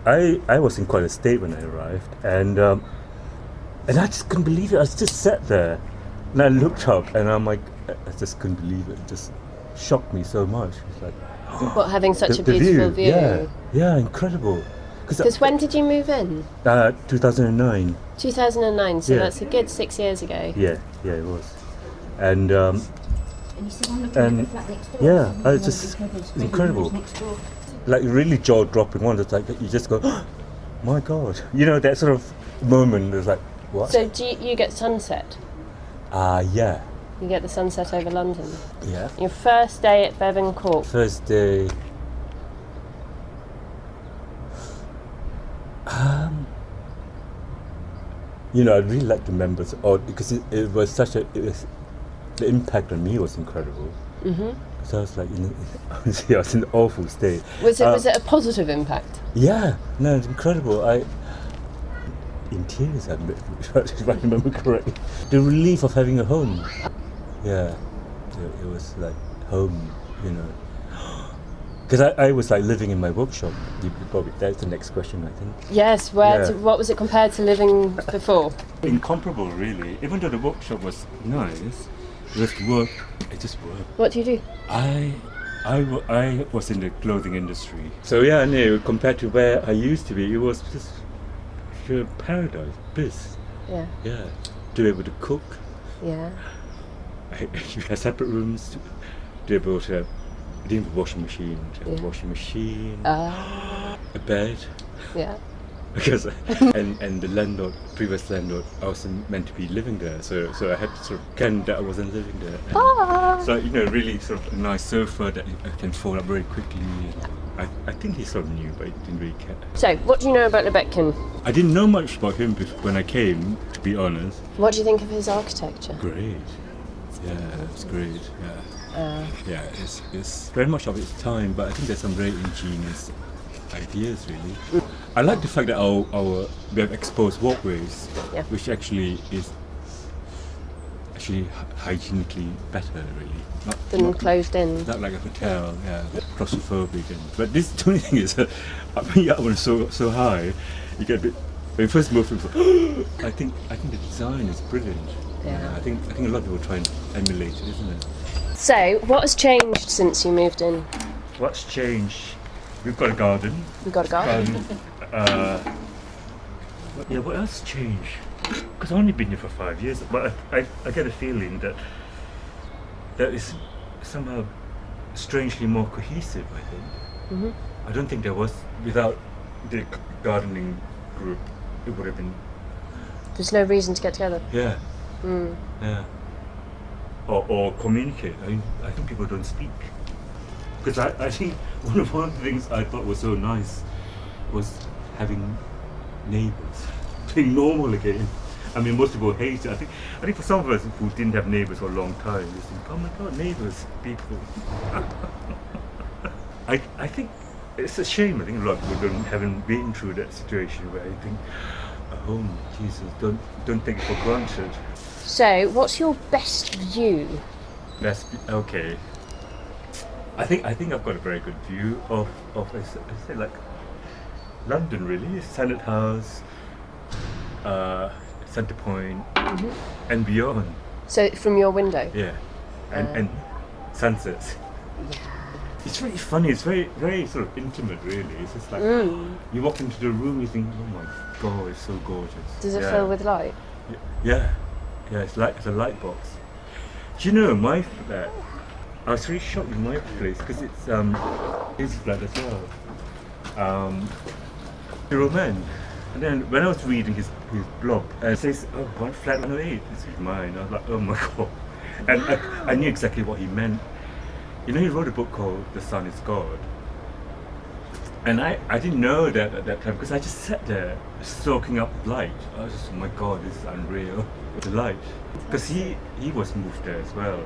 I was in quite a state when I arrived, and I just couldn't believe it. I was just sat there, and I looked up, and I'm like, I just couldn't believe it. It just shocked me so much. It's like, What, having such a the beautiful view? Yeah, incredible. Because when did you move in? 2009. 2009, so Yeah. that's a good 6 years ago. Yeah, it was, and yeah, I was just incredible. Like really jaw-dropping one. It's like you just go, oh, my God, you know, that sort of moment is like, what? So do you get sunset? Yeah. You get the sunset over London? Yeah. Your first day at Bevin Court? First day. You know, I really like the members, because it was the impact on me was incredible. Mm-hmm. So I was like, honestly, I was in an awful state. Was it a positive impact? Yeah, no, it's incredible. In tears, if I remember correctly. The relief of having a home. Yeah, it was like home, you know. Because I was like living in my workshop. That's the next question, I think. Yes, what was it compared to living before? Incomparable, really. Even though the workshop was nice, with work, it just worked. What do you do? I was in the clothing industry. So yeah, no, compared to where I used to be, it was just pure paradise, bliss. Yeah. Yeah, to be able to cook. Yeah. You had separate rooms to be able to. I didn't have a washing machine. To have a washing machine, a bed. Yeah. Because and the previous landlord, I wasn't meant to be living there, so I had to sort of pretend that I wasn't living there. So you know, really sort of a nice sofa that I can fold up very quickly. I think he sort of knew, but he didn't really care. So, what do you know about Lebetkin? I didn't know much about him when I came, to be honest. What do you think of his architecture? Great. Yeah, it's great. Yeah, it's very much of its time, but I think there's some very ingenious ideas, really. I like the fact that we have exposed walkways, which actually is hygienically better, really. Than closed in. Not like a hotel, claustrophobic. But this the only thing is, when you're up so high, you get a bit. When you first move, I think the design is brilliant. Yeah. I think a lot of people try and emulate it, isn't it? So, what has changed since you moved in? What's changed? We've got a garden. You've got a garden? What else changed? Because I've only been here for 5 years, but I get a feeling that is somehow strangely more cohesive, I think. Mm-hmm. I don't think there was, without the gardening group, it would have been... There's no reason to get together? Yeah. Yeah. Or communicate. I think people don't speak. Because I think one of the things I thought was so nice was having neighbours, being normal again. I mean, most people hate it. I think for some of us who didn't have neighbours for a long time, you think, oh my God, neighbours, people. I think it's a shame. I think a lot of people haven't been through that situation where you think, oh Jesus, don't take it for granted. So, what's your best view? Okay. I think I've got a very good view of I say like London, really. Senate House, Centre Point, and beyond. So, from your window? Yeah, and sunsets. Yeah. It's really funny. It's very very sort of intimate, really. It's just like you walk into the room, you think, oh my God, it's so gorgeous. Does it fill with light? Yeah. It's a light box. Do you know my flat? I was really shocked with my place because it's his flat as well. Hero Man. And then when I was reading his blog, it says, oh, one flat 108, this is mine. I was like, oh my God. And I knew exactly what he meant. You know, he wrote a book called The Sun is God. And I didn't know that at that time because I just sat there soaking up light. I was just, oh my God, this is unreal. The light. Because he was moved there as well.